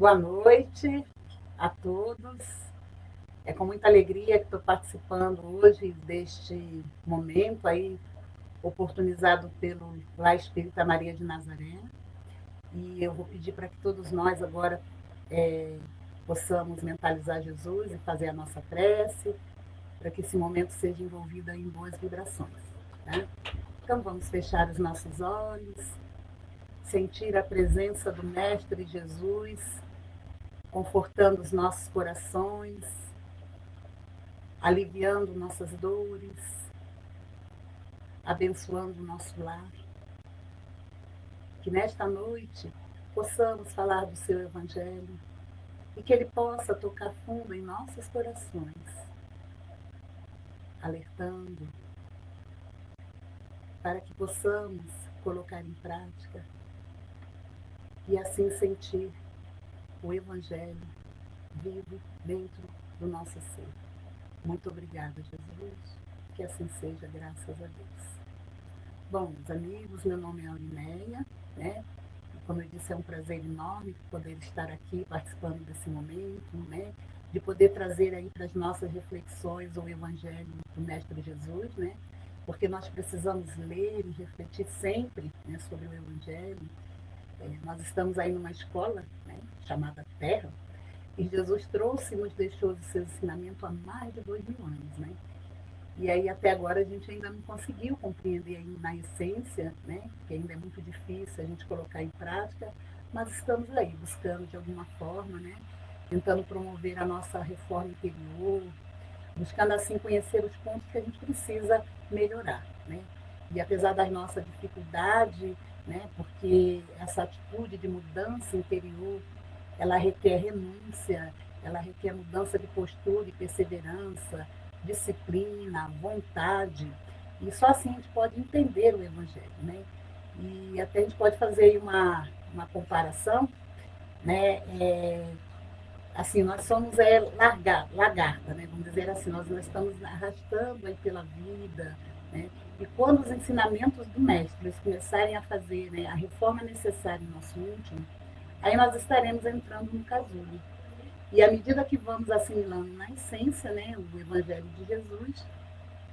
Boa noite a todos. É com muita alegria que estou participando hoje deste momento aí, oportunizado pelo Lar Espírita Maria de Nazaré. E eu vou pedir para que todos nós agora possamos mentalizar Jesus e fazer a nossa prece, para que esse momento seja envolvido em boas vibrações. Tá? Então vamos fechar os nossos olhos, sentir a presença do Mestre Jesus, confortando os nossos corações, aliviando nossas dores, abençoando o nosso lar. Que nesta noite possamos falar do seu Evangelho e que ele possa tocar fundo em nossos corações, alertando para que possamos colocar em prática e assim sentir o Evangelho vivo dentro do nosso ser. Muito obrigada, Jesus. Que assim seja, graças a Deus. Bom, meus amigos, meu nome é Aurineia, né? Como eu disse, é um prazer enorme poder estar aqui participando desse momento, né? De poder trazer aí para as nossas reflexões o Evangelho do Mestre Jesus, né? Porque nós precisamos ler e refletir sempre, né, sobre o Evangelho. Nós estamos aí numa escola, né, chamada Terra, e Jesus trouxe e nos deixou o seu ensinamento há mais de 2000 anos, né? E aí até agora a gente ainda não conseguiu compreender aí na essência, né? Que ainda é muito difícil a gente colocar em prática, mas estamos aí buscando de alguma forma, né? Tentando promover a nossa reforma interior, buscando assim conhecer os pontos que a gente precisa melhorar, né? E apesar da nossa dificuldade, né? Porque essa atitude de mudança interior, ela requer renúncia, ela requer mudança de postura e perseverança, disciplina, vontade. E só assim a gente pode entender o Evangelho, né? E até a gente pode fazer aí uma comparação, né? Assim, nós somos lagarta, né? Vamos dizer assim, nós estamos arrastando aí pela vida, né? E quando os ensinamentos do mestre eles começarem a fazer, né, a reforma necessária no nosso íntimo, aí nós estaremos entrando no casulo. E à medida que vamos assimilando na essência, né, o Evangelho de Jesus,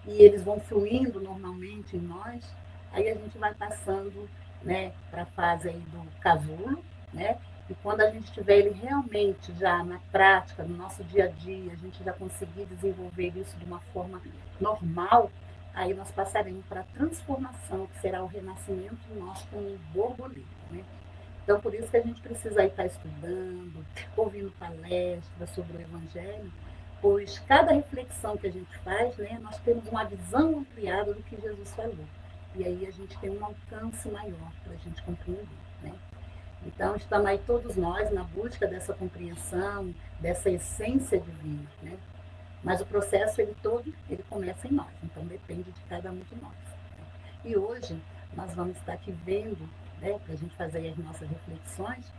e eles vão fluindo normalmente em nós, aí a gente vai passando, né, para a fase aí do casulo, né? E quando a gente tiver ele realmente já na prática, no nosso dia a dia, a gente já conseguir desenvolver isso de uma forma normal, aí nós passaremos para a transformação, que será o renascimento nosso como borboleta, né? Então, por isso que a gente precisa estar estudando, ouvindo palestras sobre o Evangelho, pois cada reflexão que a gente faz, né, nós temos uma visão ampliada do que Jesus falou. E aí a gente tem um alcance maior para a gente compreender, né? Então, estamos aí todos nós na busca dessa compreensão, dessa essência divina, né? Mas o processo, ele todo, ele começa em nós, então depende de cada um de nós. E hoje nós vamos estar aqui vendo, né, para a gente fazer as nossas reflexões,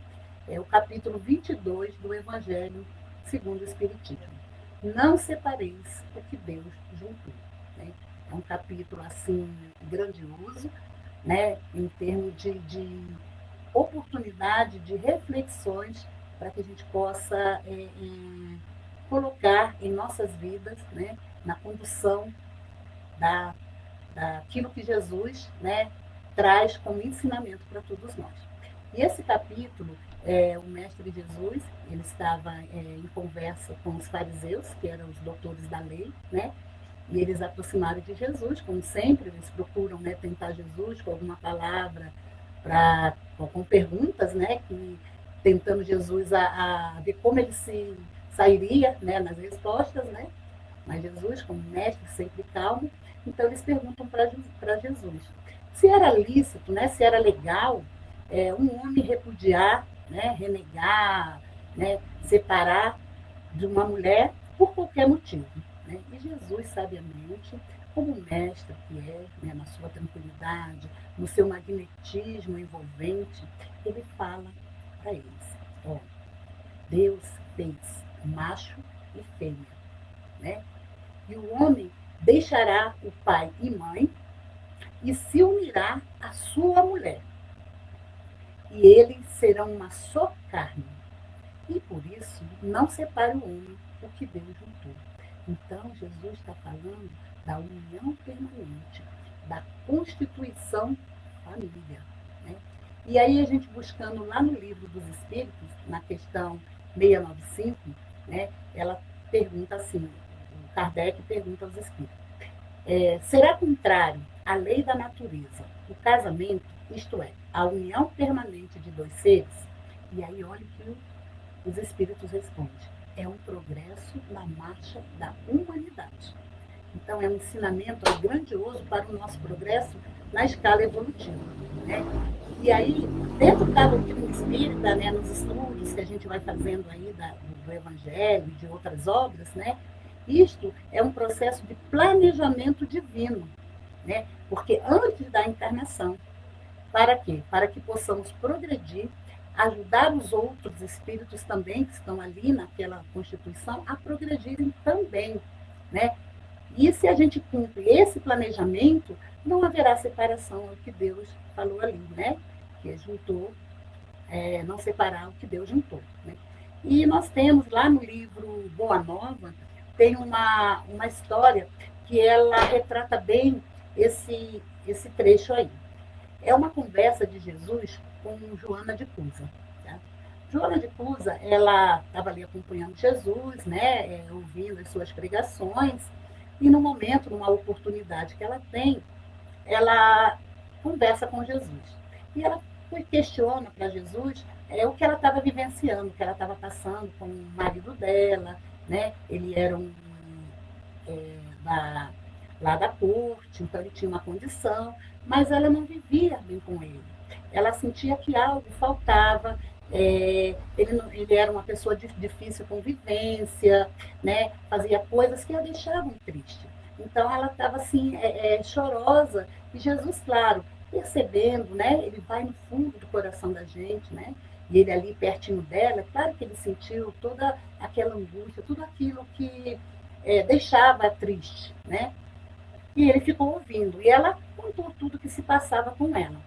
o capítulo 22 do Evangelho segundo o Espiritismo. Não separeis o que Deus juntou. Né? É um capítulo assim grandioso, né, em termos de oportunidade de reflexões para que a gente possa colocar em nossas vidas, né, na condução da daquilo que Jesus, né, traz como ensinamento para todos nós. E esse capítulo, o mestre Jesus, ele estava em conversa com os fariseus, que eram os doutores da lei, né, e eles aproximaram de Jesus, como sempre, eles procuram, né, tentar Jesus com alguma palavra, com perguntas, né, tentando Jesus a ver como ele se sairia, né, nas respostas, né, mas Jesus, como mestre, sempre calmo, então eles perguntam para Jesus se era lícito, né, se era legal um homem repudiar, né, renegar, né, separar de uma mulher por qualquer motivo. Né? E Jesus, sabiamente, como mestre que é, né, na sua tranquilidade, no seu magnetismo envolvente, ele fala para eles: ó, Deus fez macho e fêmea, né? E o homem deixará o pai e mãe e se unirá à sua mulher. E eles serão uma só carne. E por isso, não separe o homem o que Deus juntou. Então, Jesus está falando da união permanente, da constituição família. Né? E aí a gente buscando lá no livro dos Espíritos, na questão 695, né, ela pergunta assim, o Kardec pergunta aos Espíritos, será contrário à lei da natureza o casamento, isto é, a união permanente de dois seres? E aí olha o que os Espíritos respondem, é um progresso na marcha da humanidade. Então, é um ensinamento grandioso para o nosso progresso na escala evolutiva. Né? E aí, dentro da doutrina espírita, né, nos estudos que a gente vai fazendo aí do Evangelho e de outras obras, né, isto é um processo de planejamento divino. Né? Porque antes da encarnação, para quê? Para que possamos progredir, ajudar os outros espíritos também que estão ali naquela constituição a progredirem também. Né? E se a gente cumpre esse planejamento, não haverá separação, é o que Deus falou ali, né? Que juntou, não separar o que Deus juntou. Né? E nós temos lá no livro Boa Nova, tem uma história que ela retrata bem esse trecho aí. É uma conversa de Jesus com Joana de Cusa. Tá? Joana de Cusa, ela estava ali acompanhando Jesus, né? Ouvindo as suas pregações, e no momento, numa oportunidade que ela tem, ela conversa com Jesus. E ela questiona para Jesus o que ela estava vivenciando, o que ela estava passando com o marido dela, né? Ele era lá da corte, então ele tinha uma condição, mas ela não vivia bem com ele. Ela sentia que algo faltava, ele era uma pessoa de difícil convivência, né? Fazia coisas que a deixavam triste. Então ela estava assim, chorosa, e Jesus, claro, percebendo, né? Ele vai no fundo do coração da gente, né? E ele ali pertinho dela, claro que ele sentiu toda aquela angústia, tudo aquilo que deixava triste, né? E ele ficou ouvindo, e ela contou tudo o que se passava com ela.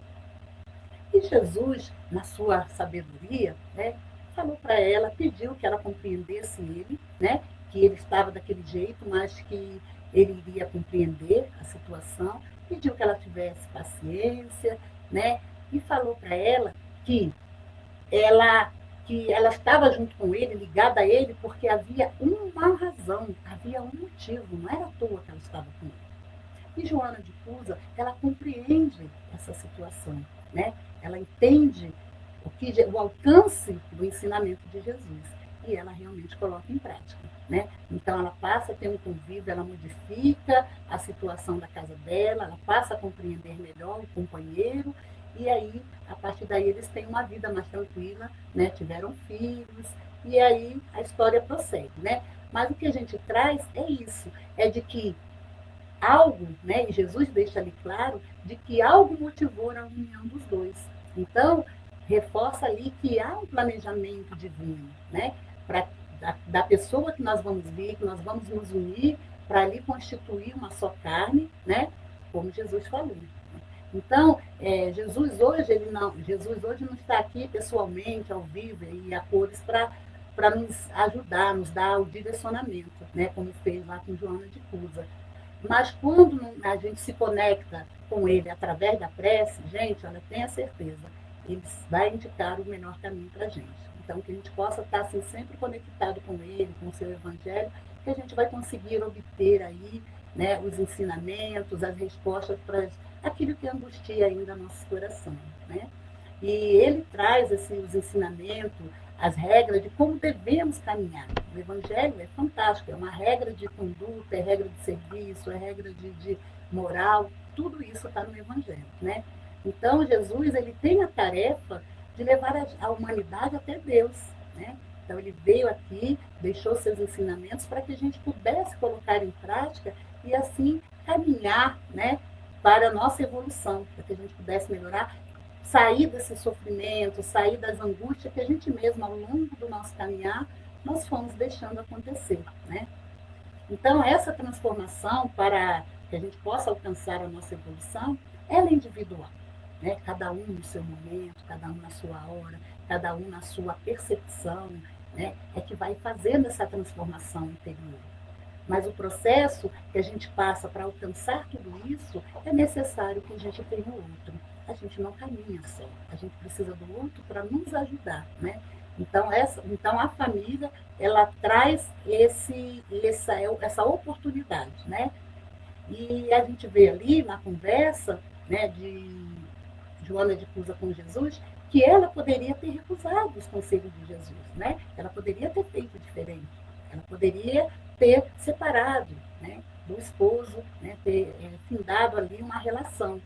E Jesus, na sua sabedoria, né, falou para ela, pediu que ela compreendesse ele, né, que ele estava daquele jeito, mas que ele iria compreender a situação, pediu que ela tivesse paciência, né, e falou para ela ela que ela estava junto com ele, ligada a ele, porque havia uma razão, havia um motivo, não era à toa que ela estava com ele. E Joana de Cusa, ela compreende essa situação, né? Ela entende o alcance do ensinamento de Jesus e ela realmente coloca em prática, né? Então ela passa a ter um convívio, ela modifica a situação da casa dela, ela passa a compreender melhor o companheiro e aí, a partir daí, eles têm uma vida mais tranquila, né? Tiveram filhos e aí a história prossegue, né? Mas o que a gente traz é isso, é de que algo, né, e Jesus deixa ali claro, de que algo motivou a união dos dois. Então, reforça ali que há um planejamento divino, né, da pessoa que nós vamos vir, que nós vamos nos unir para ali constituir uma só carne, né, como Jesus falou. Então, Jesus hoje não está aqui pessoalmente, ao vivo e a cores para nos ajudar, nos dar o direcionamento, né, como fez lá com Joana de Cusa. Mas quando a gente se conecta com ele através da prece, gente, olha, tenha certeza, ele vai indicar o melhor caminho para a gente. Então, que a gente possa estar assim, sempre conectado com ele, com o seu evangelho, que a gente vai conseguir obter aí, né, os ensinamentos, as respostas para aquilo que angustia ainda nosso coração. Né? E ele traz assim, os ensinamentos, as regras de como devemos caminhar. O Evangelho é fantástico, é uma regra de conduta, é regra de serviço, é regra de moral, tudo isso está no Evangelho. Né? Então, Jesus ele tem a tarefa de levar a humanidade até Deus. Né? Então, ele veio aqui, deixou seus ensinamentos para que a gente pudesse colocar em prática e assim caminhar, né, para a nossa evolução, para que a gente pudesse melhorar, sair desse sofrimento, sair das angústias que a gente mesmo, ao longo do nosso caminhar, nós fomos deixando acontecer. Né? Então, essa transformação, para que a gente possa alcançar a nossa evolução, ela é individual. Né? Cada um no seu momento, cada um na sua hora, cada um na sua percepção, né, é que vai fazendo essa transformação interior. Mas o processo que a gente passa para alcançar tudo isso, é necessário que a gente tenha o outro. A gente não caminha só, a gente precisa do outro para nos ajudar, né? Então a família, ela traz essa oportunidade, né? E a gente vê ali na conversa, né, de Joana de Cusa com Jesus, que ela poderia ter recusado os conselhos de Jesus, né? Ela poderia ter feito diferente, ela poderia ter separado, né, do esposo, né, ter findado ali uma relação,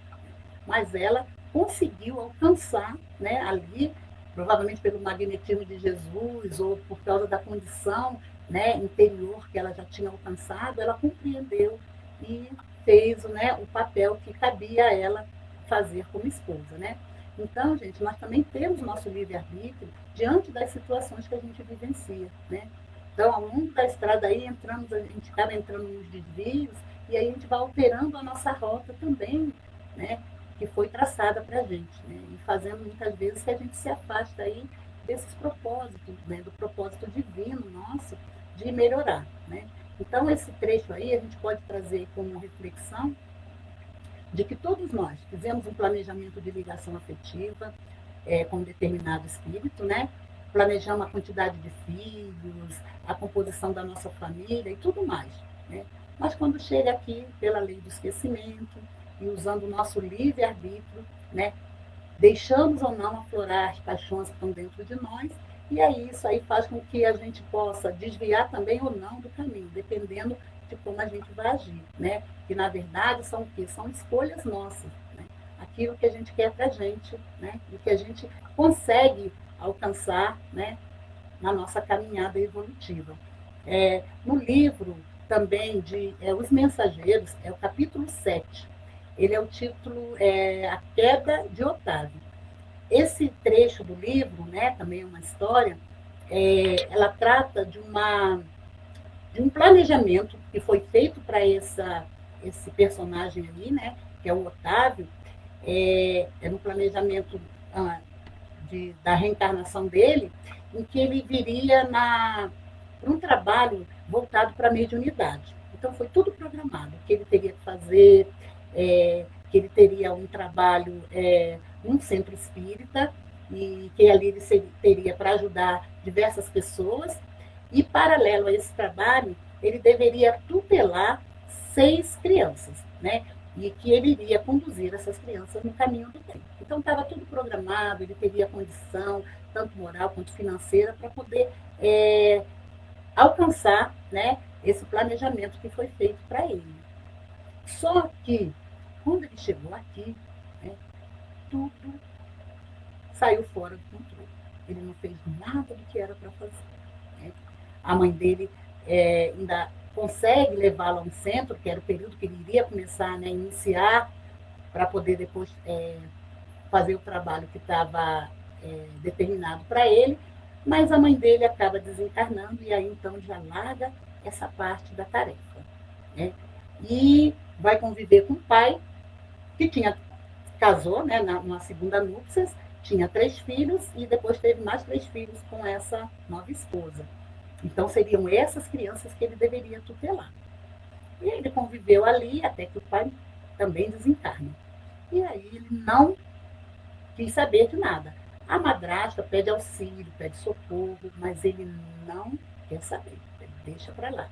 mas ela conseguiu alcançar, né, ali, provavelmente pelo magnetismo de Jesus ou por causa da condição, né, interior que ela já tinha alcançado, ela compreendeu e fez, né, o papel que cabia a ela fazer como esposa, né? Então, gente, nós também temos nosso livre-arbítrio diante das situações que a gente vivencia, né? Então, ao longo da estrada aí, a gente acaba entrando nos desvios e aí a gente vai alterando a nossa rota também, né? Que foi traçada para a gente, né? E fazendo muitas vezes que a gente se afasta aí desses propósitos, né? Do propósito divino nosso de melhorar, né? Então, esse trecho aí a gente pode trazer como reflexão de que todos nós fizemos um planejamento de ligação afetiva com um determinado espírito, né? Planejamos a quantidade de filhos, a composição da nossa família e tudo mais, né? Mas quando chega aqui, pela lei do esquecimento, e usando o nosso livre-arbítrio, né? Deixamos ou não aflorar as paixões que estão dentro de nós, e aí isso aí faz com que a gente possa desviar também ou não do caminho, dependendo de como a gente vai agir, né? Que na verdade são o quê? São escolhas nossas, né? Aquilo que a gente quer para a gente, né? E que a gente consegue alcançar, né? Na nossa caminhada evolutiva. No livro também de Os Mensageiros, é o capítulo 7. Ele é o título A Queda de Otávio. Esse trecho do livro, né, também é uma história, ela trata de um planejamento que foi feito para esse personagem aí, né, que é o Otávio, no planejamento da reencarnação dele, em que ele viria para um trabalho voltado para a mediunidade. Então foi tudo programado, o que ele teria que fazer, que ele teria um trabalho num centro espírita, e que ali ele teria para ajudar diversas pessoas, e paralelo a esse trabalho, ele deveria tutelar 6 crianças, né? E que ele iria conduzir essas crianças no caminho do bem. Então estava tudo programado, ele teria condição, tanto moral quanto financeira, para poder alcançar, né, esse planejamento que foi feito para ele. Só que, quando ele chegou aqui, né, tudo saiu fora do controle. Ele não fez nada do que era para fazer, né? A mãe dele ainda consegue levá-lo a um centro, que era o período que ele iria começar, né, iniciar, para poder depois fazer o trabalho que estava determinado para ele, mas a mãe dele acaba desencarnando e aí então já larga essa parte da tarefa, né? E vai conviver com o pai, que casou, né, numa segunda núpcias, tinha 3 filhos e depois teve mais 3 filhos com essa nova esposa. Então seriam essas crianças que ele deveria tutelar. E ele conviveu ali até que o pai também desencarna. E aí ele não quis saber de nada. A madrasta pede auxílio, pede socorro, mas ele não quer saber, ele deixa para lá.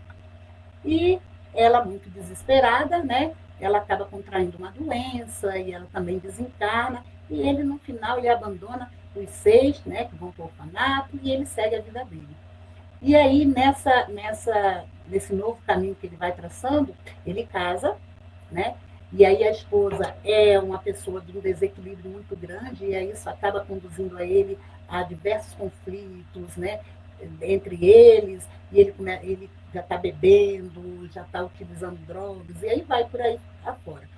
E ela, muito desesperada, né, ela acaba contraindo uma doença e ela também desencarna, e ele, no final, ele abandona os 6, né, que vão para o orfanato, e ele segue a vida dele. E aí, nesse novo caminho que ele vai traçando, ele casa, né? E aí a esposa é uma pessoa de um desequilíbrio muito grande, e aí isso acaba conduzindo a ele a diversos conflitos, né? Entre eles, e ele já está bebendo, já está utilizando drogas, e aí vai por aí afora.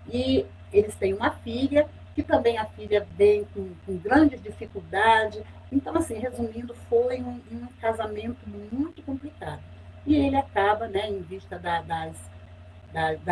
E eles têm uma filha, que também a filha vem com grandes dificuldades. Então, assim, resumindo, foi um casamento muito complicado. E ele acaba, né, em vista da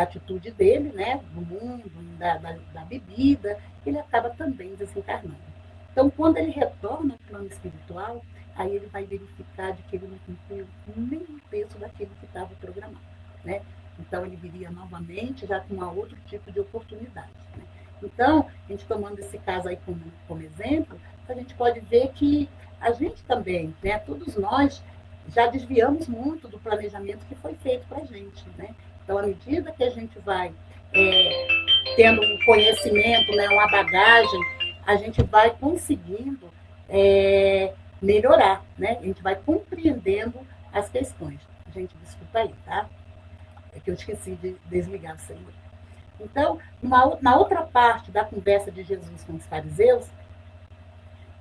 atitude dele, né, do mundo, da bebida, ele acaba também desencarnando. Então, quando ele retorna ao plano espiritual, aí ele vai verificar de que ele não cumpriu nem um terço daquilo que estava programado, né? Então, ele viria novamente já com um outro tipo de oportunidade, né? Então, a gente tomando esse caso aí como exemplo, a gente pode ver que a gente também, né, todos nós, já desviamos muito do planejamento que foi feito para a gente, né? Então, à medida que a gente vai tendo um conhecimento, né, uma bagagem, a gente vai conseguindo melhorar, né? A gente vai compreendendo as questões. Gente, desculpa aí, tá? É que eu esqueci de desligar o celular. Então, na outra parte da conversa de Jesus com os fariseus,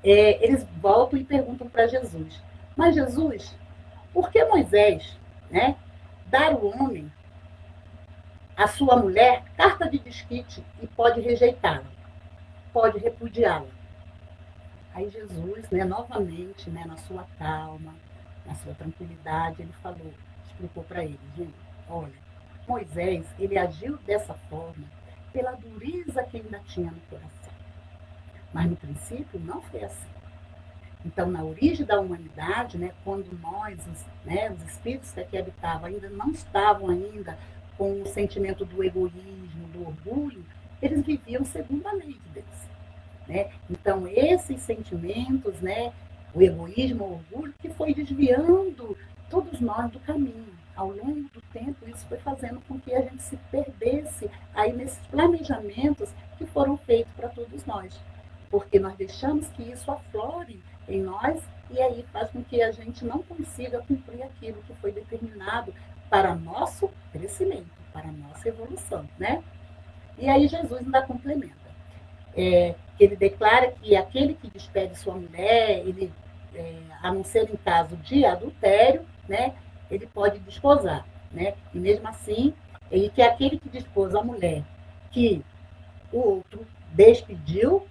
eles voltam e perguntam para Jesus: mas Jesus, por que Moisés, né, dá ao homem, a sua mulher, carta de desquite e pode rejeitá-la, pode repudiá-la? Aí Jesus, né, novamente, né, na sua calma, na sua tranquilidade, ele falou, explicou para eles: gente, olha, Moisés, ele agiu dessa forma pela dureza que ainda tinha no coração. Mas no princípio não foi assim. Então, na origem da humanidade, né, quando nós, os espíritos que aqui habitavam, ainda não estavam ainda com o sentimento do egoísmo, do orgulho, eles viviam segundo a lei de Deus, né? Então, esses sentimentos, né, o egoísmo, o orgulho, que foi desviando todos nós do caminho. Ao longo do tempo, isso foi fazendo com que a gente se perdesse aí nesses planejamentos que foram feitos para todos nós. Porque nós deixamos que isso aflore em nós e aí faz com que a gente não consiga cumprir aquilo que foi determinado para nosso crescimento, para nossa evolução, né? E aí Jesus ainda complementa. Ele declara que aquele que despede sua mulher, ele, a não ser em caso de adultério, né, ele pode desposar, né? E mesmo assim, ele que aquele que desposa a mulher que o outro despediu,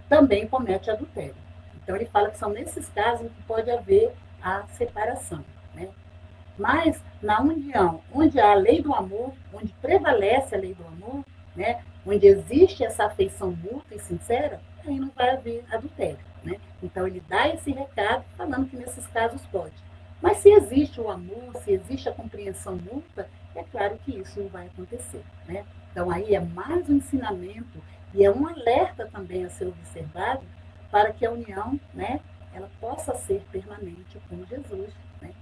também comete adultério. Então ele fala que são nesses casos que pode haver a separação, né? Mas na união, onde há a lei do amor, onde prevalece a lei do amor, né, onde existe essa afeição mútua e sincera, aí não vai haver adultério, né? Então ele dá esse recado falando que nesses casos pode. Mas se existe o amor, se existe a compreensão mútua, é claro que isso não vai acontecer, né? Então aí é mais um ensinamento e é um alerta também a ser observado para que a união, né, ela possa ser permanente, como Jesus, né,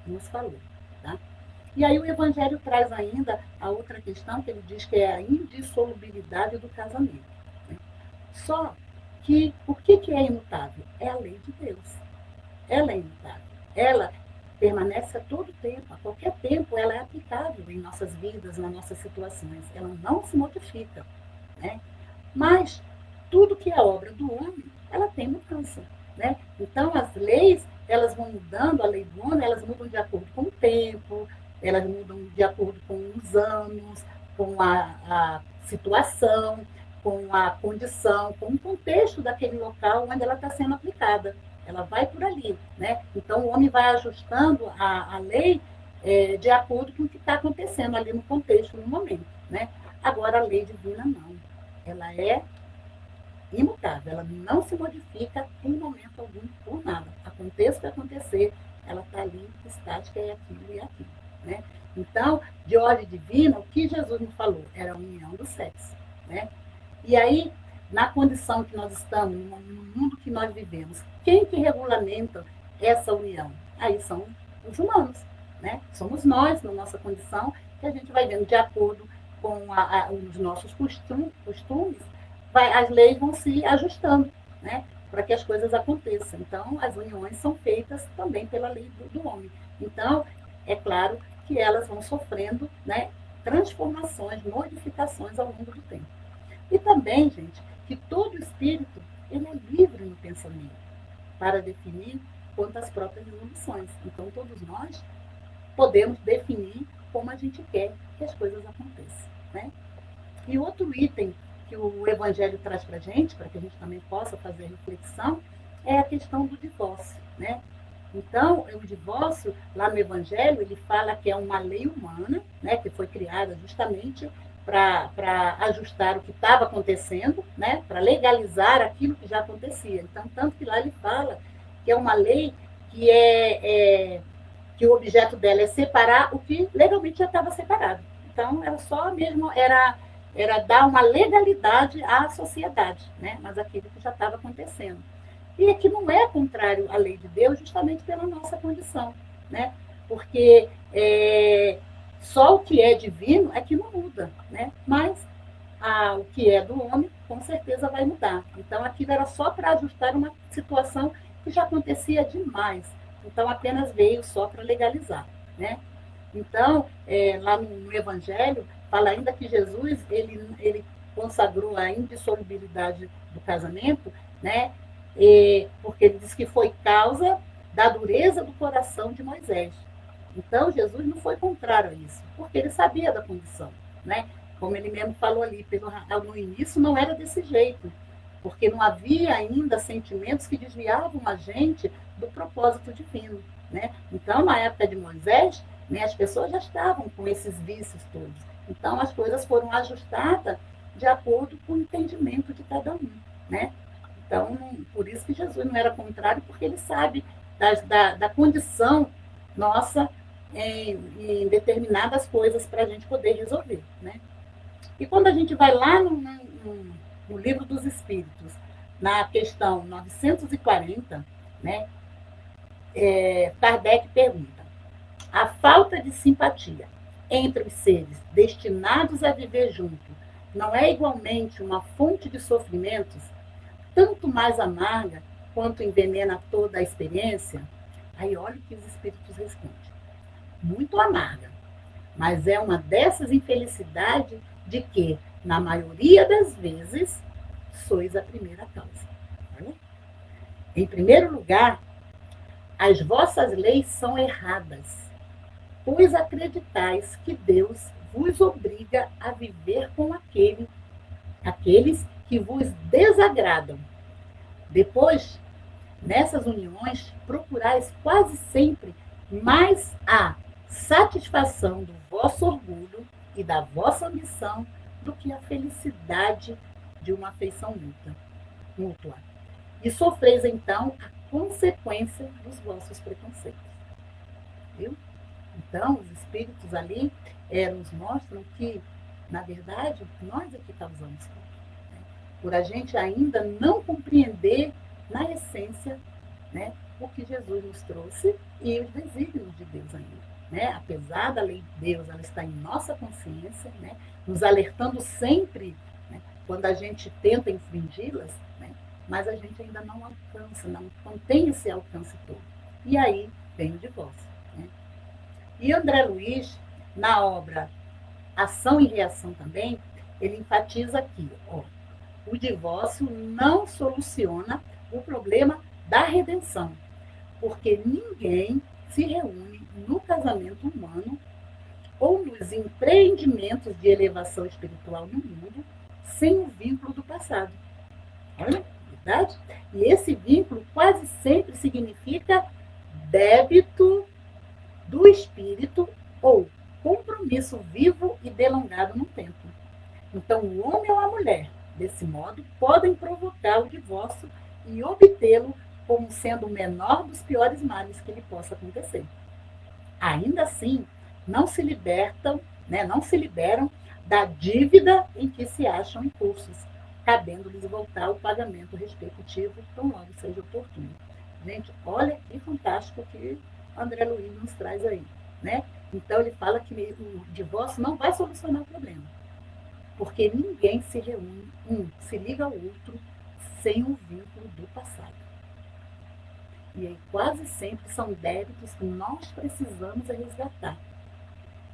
nos falou, tá? E aí o Evangelho traz ainda a outra questão, que ele diz que é a indissolubilidade do casamento, né? Só que o que é imutável? É a lei de Deus. Ela é imutável. Ela permanece a todo tempo, a qualquer tempo ela é aplicável em nossas vidas, nas nossas situações. Ela não se modifica, né? Mas tudo que é obra do homem, ela tem mudança, né? Então as leis, elas vão mudando, a lei do homem, elas mudam de acordo com o tempo, elas mudam de acordo com os anos, com a situação, com a condição, com o contexto daquele local onde ela está sendo aplicada. Ela vai por ali, né? Então o homem vai ajustando a lei de acordo com o que está acontecendo ali no contexto, no momento, né? Agora a lei divina não. Ela é imutável, ela não se modifica em momento algum por nada. Aconteça o que acontecer, ela está ali estática, é aquilo e aquilo, né? Então, de ordem divina, o que Jesus nos falou era a união do sexo, né? E aí, na condição que nós estamos, no mundo que nós vivemos, quem que regulamenta essa união? Aí são os humanos, né? Somos nós, na nossa condição, que a gente vai vendo de acordo com os nossos costumes, as leis vão se ajustando, né? Para que as coisas aconteçam. Então, as uniões são feitas também pela lei do homem. Então, é claro que elas vão sofrendo, né, transformações, modificações ao longo do tempo. E também, gente, que todo espírito ele é livre no pensamento para definir quanto às próprias evoluções. Então, todos nós podemos definir como a gente quer que as coisas aconteçam, né? E outro item que o Evangelho traz para a gente, para que a gente também possa fazer reflexão, é a questão do divórcio, né? Então, o divórcio, lá no Evangelho, ele fala que é uma lei humana, né, que foi criada justamente para ajustar o que estava acontecendo, né, para legalizar aquilo que já acontecia. Então, tanto que lá ele fala que é uma lei que que o objeto dela é separar o que legalmente já estava separado. Então, era só mesmo, era dar uma legalidade à sociedade, né, mas aquilo que já estava acontecendo. E aqui não é contrário à lei de Deus, justamente pela nossa condição, né, porque só o que é divino é que não muda, né, mas o que é do homem, com certeza vai mudar. Então, aquilo era só para ajustar uma situação que já acontecia demais. Então, apenas veio só para legalizar, né? Então, lá no Evangelho, fala ainda que Jesus, ele consagrou a indissolubilidade do casamento, né? Porque ele diz que foi causa da dureza do coração de Moisés. Então, Jesus não foi contrário a isso, porque ele sabia da condição, né? Como ele mesmo falou ali, no início não era desse jeito, porque não havia ainda sentimentos que desviavam a gente do propósito divino, né? Então, na época de Moisés, né, as pessoas já estavam com esses vícios todos. Então, as coisas foram ajustadas de acordo com o entendimento de cada um, né? Então, por isso que Jesus não era contrário, porque ele sabe da condição nossa em determinadas coisas para a gente poder resolver, né? E quando a gente vai lá no Livro dos Espíritos, na questão 940, né, Kardec pergunta: a falta de simpatia entre os seres destinados a viver junto não é igualmente uma fonte de sofrimentos, tanto mais amarga quanto envenena toda a experiência? Aí olha o que os Espíritos respondem: muito amarga, mas é uma dessas infelicidades de que, na maioria das vezes, sois a primeira causa. Olha. Em primeiro lugar, as vossas leis são erradas, pois acreditais que Deus vos obriga a viver com aqueles que vos desagradam. Depois, nessas uniões, procurais quase sempre mais a satisfação do vosso orgulho e da vossa ambição do que a felicidade de uma afeição mútua. E sofreis, então, a consequência dos vossos preconceitos. Viu? Então, os espíritos ali nos mostram que, na verdade, nós é que causamos tudo. Né? Por a gente ainda não compreender, na essência, né, o que Jesus nos trouxe e os desígnios de Deus ainda. Né? Apesar da lei de Deus, ela está em nossa consciência, né? Nos alertando sempre, né, quando a gente tenta infringi-las, né? Mas a gente ainda não alcança, não tem esse alcance todo. E aí vem o divórcio. Né? E André Luiz, na obra Ação e Reação também, ele enfatiza aqui, ó, o divórcio não soluciona o problema da redenção, porque ninguém se reúne no casamento humano ou nos empreendimentos de elevação espiritual no mundo sem o vínculo do passado. Olha, verdade? E esse vínculo quase sempre significa débito do espírito ou compromisso vivo e delongado no tempo. Então, o homem ou a mulher, desse modo, podem provocar o divórcio e obtê-lo como sendo o menor dos piores males que lhe possa acontecer. Ainda assim, não se libertam, né, não se liberam da dívida em que se acham incursos, cabendo-lhes voltar ao pagamento respectivo, tão logo seja oportuno. Gente, olha que fantástico que André Luiz nos traz aí, né? Então, ele fala que o divórcio não vai solucionar o problema, porque ninguém se reúne, se liga ao outro, sem o vínculo do passado. E aí, quase sempre são débitos que nós precisamos resgatar,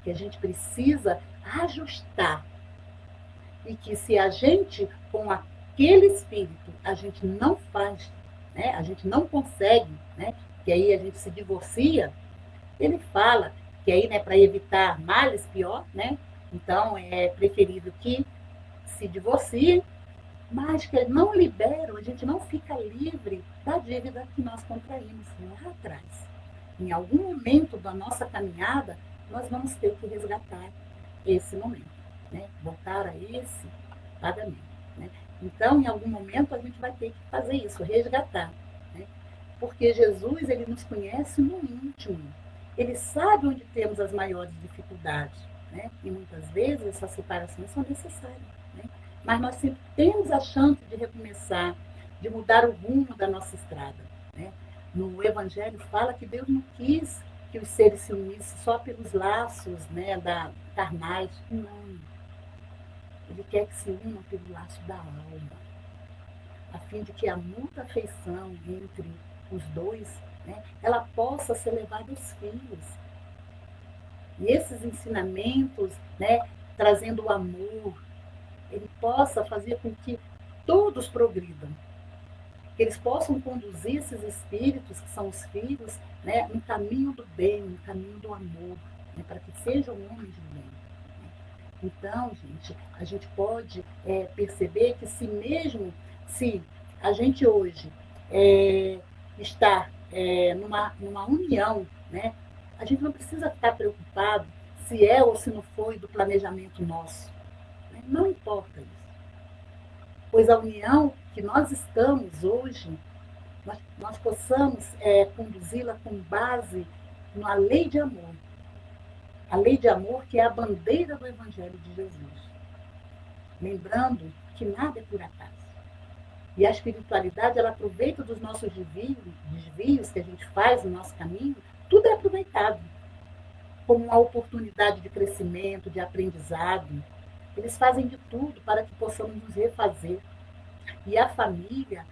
que a gente precisa ajustar. E que se a gente, com aquele espírito, a gente não faz, né, a gente não consegue, né, que aí a gente se divorcia, ele fala que aí, né, para evitar males pior, né, então é preferível que se divorciem, mas que não liberam, a gente não fica livre da dívida que nós contraímos lá atrás. Em algum momento da nossa caminhada, nós vamos ter que resgatar esse momento. né? Voltar a esse pagamento. Né? Então, em algum momento, a gente vai ter que fazer isso, resgatar. Né? Porque Jesus, ele nos conhece no íntimo. Ele sabe onde temos as maiores dificuldades. Né? E muitas vezes essas separações são necessárias. Né? Mas nós sempre temos a chance de recomeçar, de mudar o rumo da nossa estrada. Né? No Evangelho fala que Deus não quis que os seres se unissem só pelos laços, né, carnais. Não. Ele quer que se unam pelo laço da alma, a fim de que a muita afeição entre os dois, né, ela possa ser levada aos filhos. E esses ensinamentos, né, trazendo o amor, ele possa fazer com que todos progridam, que eles possam conduzir esses espíritos, que são os filhos, né, no caminho do bem, no caminho do amor, né, para que sejam homens de bem. Então, gente, a gente pode perceber que se a gente hoje está numa união, né, a gente não precisa ficar preocupado se é ou se não foi do planejamento nosso. Né? Não importa isso. Pois a união que nós estamos hoje, nós possamos conduzi-la com base na lei de amor. A lei de amor que é a bandeira do Evangelho de Jesus. Lembrando que nada é por acaso. E a espiritualidade, ela aproveita dos nossos desvios que a gente faz no nosso caminho, tudo é aproveitado como uma oportunidade de crescimento, de aprendizado. Eles fazem de tudo para que possamos nos refazer. E a família,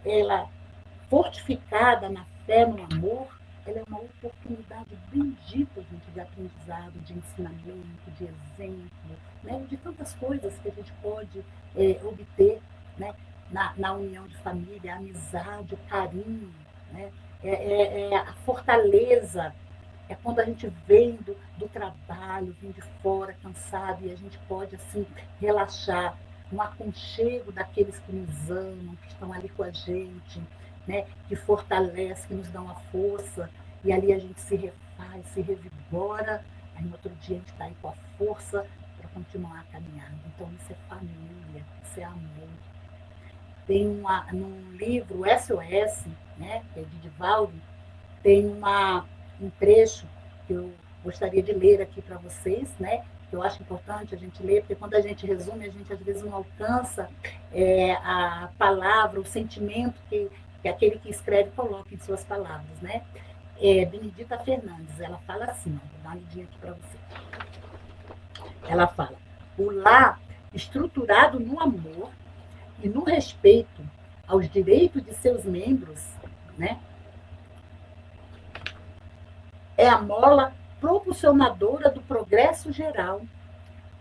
ela fortificada na fé, no amor, ela é uma oportunidade bendita, gente, de aprendizado, de ensinamento, de exemplo, né? De tantas coisas que a gente pode obter, né? Na união de família, a amizade, o carinho, né? A fortaleza. É quando a gente vem do trabalho, vem de fora, cansado, e a gente pode, assim, relaxar no aconchego daqueles que nos amam, que estão ali com a gente, né? Que fortalece, que nos dão a força, e ali a gente se refaz, se revigora, aí no outro dia a gente está aí com a força para continuar a caminhar. Então isso é família, isso é amor. Tem num livro SOS, né, que é de Divaldo, tem um trecho que eu gostaria de ler aqui para vocês, né? Que eu acho importante a gente ler, porque quando a gente resume, a gente às vezes não alcança a palavra, o sentimento que aquele que escreve coloca em suas palavras, né? Benedita Fernandes, ela fala assim, vou dar uma lidinha aqui para você. Ela fala: o lar estruturado no amor e no respeito aos direitos de seus membros, né? É a mola propulsionadora do progresso geral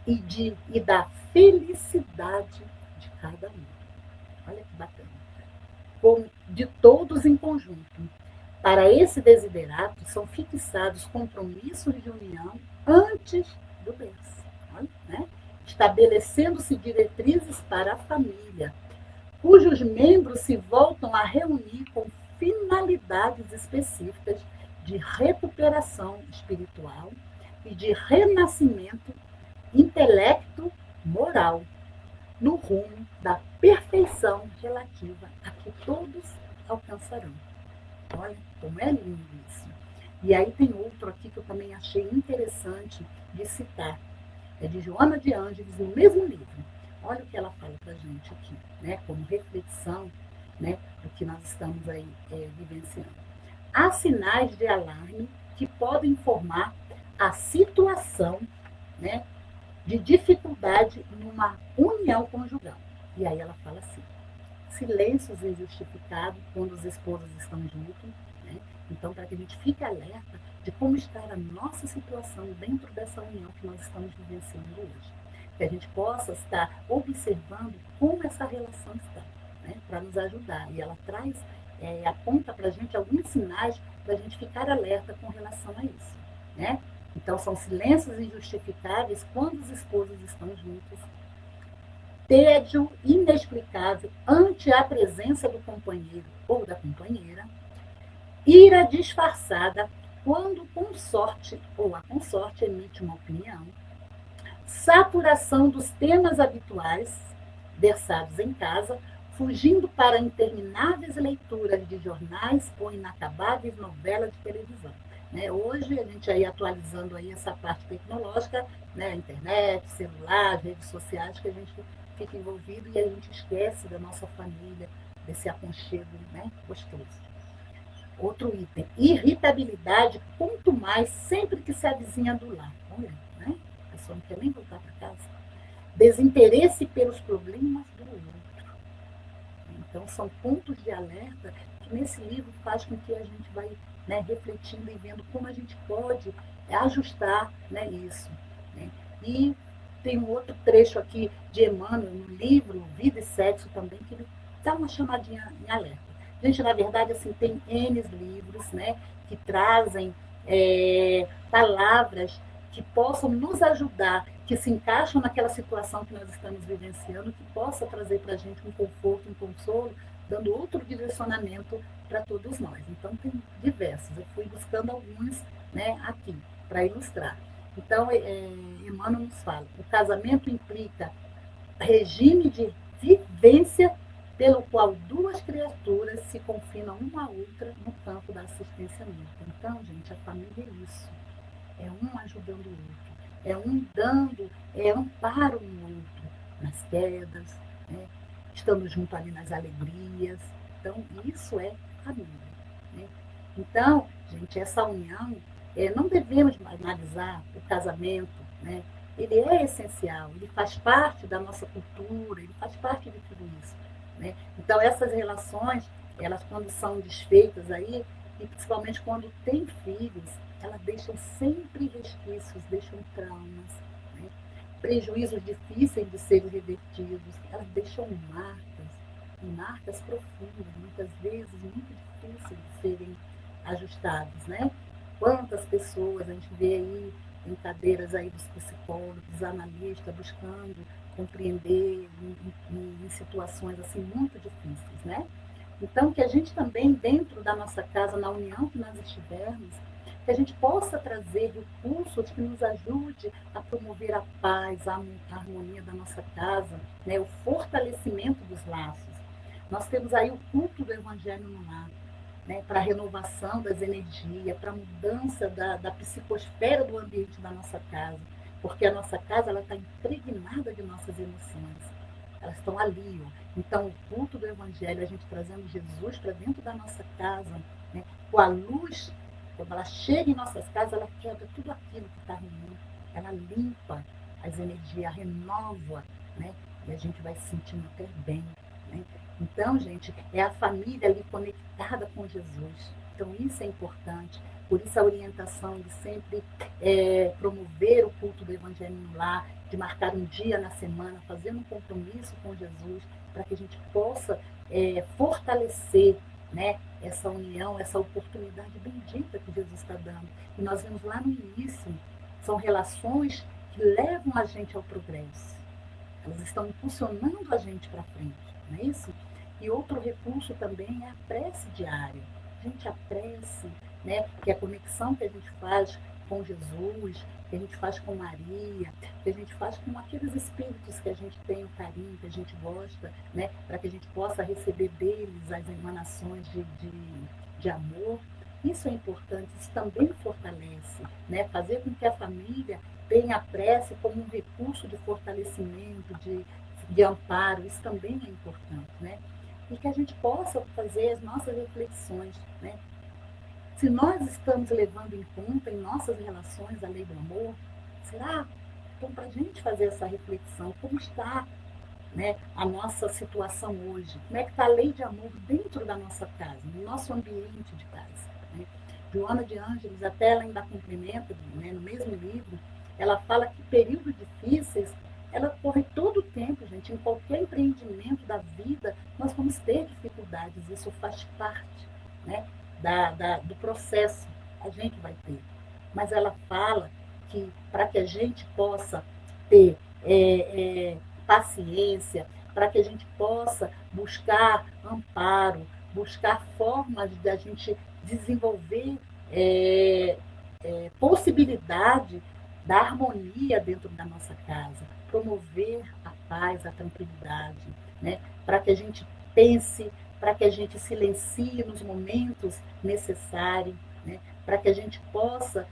e da felicidade de cada um. Olha que bacana. De todos em conjunto. Para esse desiderato são fixados compromissos de união antes do berço, né? Estabelecendo-se diretrizes para a família, cujos membros se voltam a reunir com finalidades específicas de recuperação espiritual e de renascimento intelecto-moral, no rumo da perfeição relativa a que todos alcançarão. Olha como é lindo isso. E aí tem outro aqui que eu também achei interessante de citar. É de Joana de Ângeles, no mesmo livro. Olha o que ela fala para a gente aqui, né, como reflexão, né, do que nós estamos aí vivenciando. Há sinais de alarme que podem informar a situação, né, de dificuldade numa união conjugal. E aí ela fala assim: silêncios injustificados quando os esposos estão juntos, né? Então, para que a gente fique alerta de como está a nossa situação dentro dessa união que nós estamos vivenciando hoje. Que a gente possa estar observando como essa relação está, né? Para nos ajudar. E ela traz, aponta para a gente alguns sinais para a gente ficar alerta com relação a isso, né? Então, são silêncios injustificáveis quando os esposos estão juntos. Tédio inexplicável ante a presença do companheiro ou da companheira. Ira disfarçada quando o consorte ou a consorte emite uma opinião. saturação dos temas habituais versados em casa, fugindo para intermináveis leituras de jornais ou inacabáveis novelas de televisão. Né? Hoje, a gente aí atualizando aí essa parte tecnológica, né? Internet, celular, redes sociais, que a gente fica envolvido e a gente esquece da nossa família, desse aconchego, né? Gostoso. Outro item, irritabilidade, quanto mais sempre que se avizinha do lar. Olha, né? A pessoa não quer nem voltar para casa. Desinteresse pelos problemas do outro. Então, são pontos de alerta que nesse livro faz com que a gente vai, né, refletindo e vendo como a gente pode ajustar, né, isso. Né? E tem um outro trecho aqui de Emmanuel, no livro Vida e Sexo também, que ele dá uma chamadinha em alerta. Gente, na verdade, assim, tem N livros, né, que trazem palavras que possam nos ajudar, que se encaixam naquela situação que nós estamos vivenciando, que possa trazer para a gente um conforto, um consolo, dando outro direcionamento para todos nós. Então, tem diversos. Eu fui buscando alguns, né, aqui, para ilustrar. Então, Emmanuel nos fala, o casamento implica regime de vivência pelo qual duas criaturas se confinam uma à outra no campo da assistência mútua. Então, gente, a família é isso. É um ajudando o outro. É um dando amparo no outro, nas quedas, né? Estando junto ali nas alegrias. Então, isso é família. Né? Então, gente, essa união, não devemos analisar o casamento, né? Ele é essencial, ele faz parte da nossa cultura, ele faz parte de tudo isso. Né? Então, essas relações, elas quando são desfeitas aí, e principalmente quando tem filhos, elas deixam sempre resquícios, deixam traumas, né? Prejuízos difíceis de serem revertidos, elas deixam marcas profundas, muitas vezes muito difíceis de serem ajustados. Né? Quantas pessoas a gente vê aí em cadeiras aí dos psicólogos, dos analistas, buscando compreender em situações assim muito difíceis, né? Então, que a gente também, dentro da nossa casa, na união que nós estivermos, que a gente possa trazer recursos que nos ajude a promover a paz, a harmonia da nossa casa, né? O fortalecimento dos laços. Nós temos aí o culto do Evangelho no lar, né? Para a renovação das energias, para a mudança da psicosfera do ambiente da nossa casa, porque a nossa casa está impregnada de nossas emoções. Elas estão ali. Ó. Então, o culto do Evangelho, a gente trazendo Jesus para dentro da nossa casa, né? Com a luz, quando ela chega em nossas casas, ela quebra tudo aquilo que está ruim. Ela limpa as energias, renova, né? E a gente vai se sentindo até bem. Né? Então, gente, é a família ali conectada com Jesus. Então, isso é importante. Por isso, a orientação de sempre promover o culto do Evangelho no lar, de marcar um dia na semana, fazendo um compromisso com Jesus, para que a gente possa fortalecer, né, essa união, essa oportunidade bendita que Jesus está dando. E nós vemos lá no início, são relações que levam a gente ao progresso. Elas estão impulsionando a gente para frente, não é isso? E outro recurso também é a prece diária. Gente, a prece, né, que é a conexão que a gente faz com Jesus, que a gente faz com Maria, que a gente faz com aqueles espíritos que a gente tem o carinho, que a gente gosta, né, para que a gente possa receber deles as emanações de amor. Isso é importante, isso também fortalece, né, fazer com que a família tenha a prece como um recurso de fortalecimento, de amparo, isso também é importante, né? E que a gente possa fazer as nossas reflexões, né? Se nós estamos levando em conta em nossas relações a lei do amor, será? Então, para a gente fazer essa reflexão, como está, né, a nossa situação hoje? Como é que está a lei de amor dentro da nossa casa, no nosso ambiente de casa? Né? Joana de Ângeles, até ela ainda complementa, né, no mesmo livro, ela fala que períodos difíceis, ela corre todo o tempo, gente. Em qualquer empreendimento da vida, nós vamos ter dificuldades. Isso faz parte, né, do processo. A gente vai ter. Mas ela fala que para que a gente possa ter paciência, para que a gente possa buscar amparo, buscar formas de a gente desenvolver possibilidade da harmonia dentro da nossa casa, promover a paz, a tranquilidade, né? Para que a gente pense, para que a gente silencie nos momentos necessários, né? Para que a gente possa,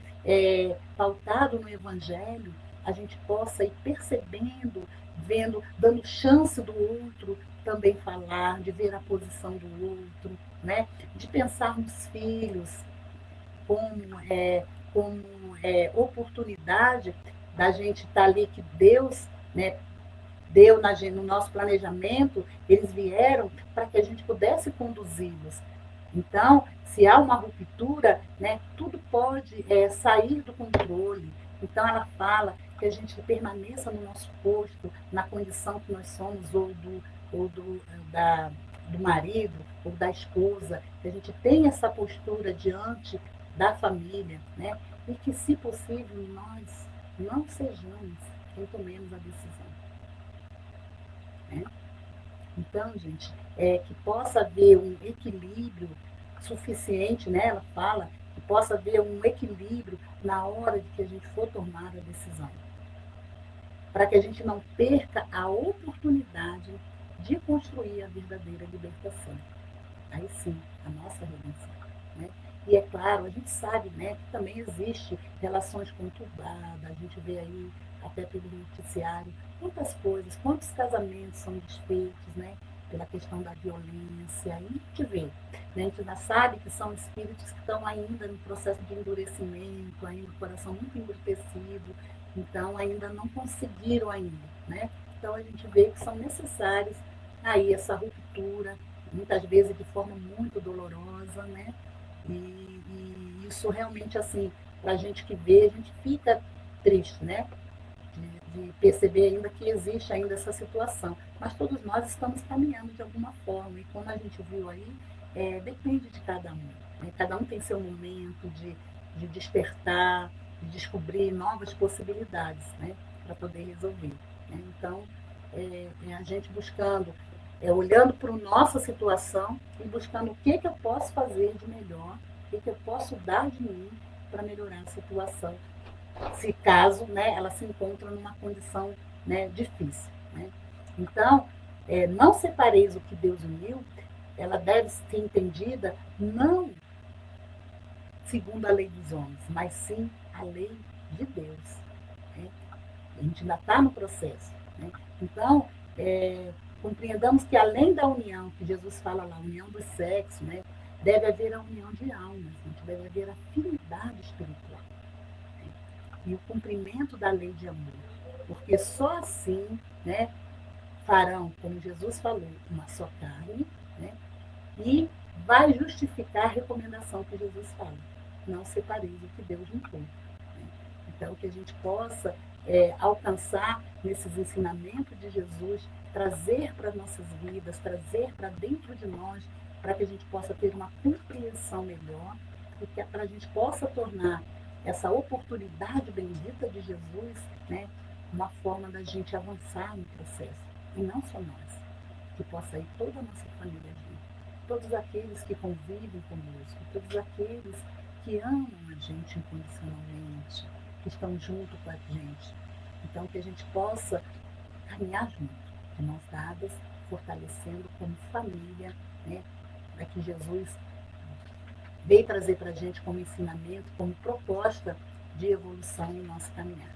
pautado no Evangelho, a gente possa ir percebendo, vendo, dando chance do outro também falar, de ver a posição do outro, né? De pensar nos filhos como, oportunidade da gente estar ali, que Deus, né, deu no nosso planejamento, eles vieram para que a gente pudesse conduzi-los. Então, se há uma ruptura, né, tudo pode sair do controle. Então, ela fala que a gente permaneça no nosso posto, na condição que nós somos, do marido, ou da esposa, que a gente tenha essa postura diante da família, né, e que, se possível, nós não sejamos quem tomemos a decisão. Né? Então, gente, que possa haver um equilíbrio suficiente, né? Ela fala que possa haver um equilíbrio na hora de que a gente for tomar a decisão, para que a gente não perca a oportunidade de construir a verdadeira libertação. Aí sim, a nossa redenção. Né? E é claro, a gente sabe, né, que também existe relações conturbadas, a gente vê aí até pelo noticiário quantas coisas, quantos casamentos são desfeitos, né, pela questão da violência, aí a gente vê, né, a gente já sabe que são espíritos que estão ainda no processo de endurecimento, ainda o coração muito endurecido, então ainda não conseguiram ainda, né, então a gente vê que são necessários aí essa ruptura, muitas vezes de forma muito dolorosa, né, e isso realmente, assim, para a gente que vê, a gente fica triste, né? De perceber ainda que existe ainda essa situação. Mas todos nós estamos caminhando de alguma forma. E como a gente viu aí, depende de cada um. Né? Cada um tem seu momento de despertar, de descobrir novas possibilidades, né? Para poder resolver. Né? Então, a gente buscando, olhando para a nossa situação e buscando o que eu posso fazer de melhor, o que eu posso dar de mim para melhorar a situação, se caso, né, ela se encontra numa condição, né, difícil. Né? Então, não separeis o que Deus uniu, ela deve ser entendida não segundo a lei dos homens, mas sim a lei de Deus. Né? A gente ainda está no processo. Né? Então, compreendamos que além da união, que Jesus fala lá, a união do sexo, né, deve haver a união de almas, gente, deve haver afinidade espiritual. Né? E o cumprimento da lei de amor. Porque só assim, né, farão, como Jesus falou, uma só carne, né, e vai justificar a recomendação que Jesus fala. Não separeis o que Deus juntou. Né? Então, que a gente possa alcançar nesses ensinamentos de Jesus, trazer para as nossas vidas, trazer para dentro de nós, para que a gente possa ter uma compreensão melhor e que para a gente possa tornar essa oportunidade bendita de Jesus, né, uma forma da gente avançar no processo. E não só nós, que possa ir toda a nossa família junto, todos aqueles que convivem conosco, todos aqueles que amam a gente incondicionalmente, que estão junto com a gente. Então, que a gente possa caminhar junto, de mãos dadas, fortalecendo como família, né, para que Jesus veio trazer para a gente como ensinamento, como proposta de evolução no nosso caminhar.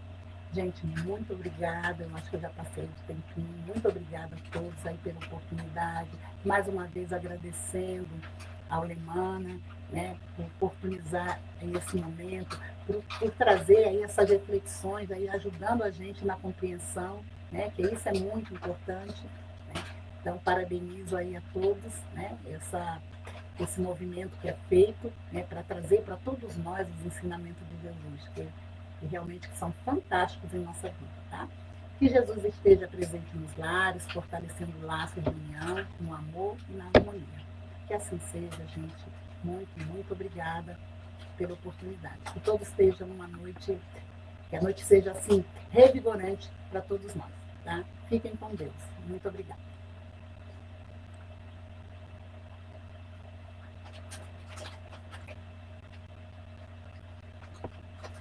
Gente, muito obrigada, eu acho que eu já passei do tempinho, muito obrigada a todos aí pela oportunidade, mais uma vez agradecendo ao Lemana, né, por oportunizar esse momento, por trazer aí essas reflexões, aí, ajudando a gente na compreensão, né, que isso é muito importante. Né? Então, parabenizo aí a todos, né, esse movimento que é feito, né, para trazer para todos nós os ensinamentos de Jesus, que realmente são fantásticos em nossa vida. Tá? Que Jesus esteja presente nos lares, fortalecendo o laço de união, no amor e na harmonia. Que assim seja, gente. Muito, muito obrigada pela oportunidade. Que todos estejam numa noite, que a noite seja assim, revigorante para todos nós. Tá? Fiquem com Deus. Muito obrigada.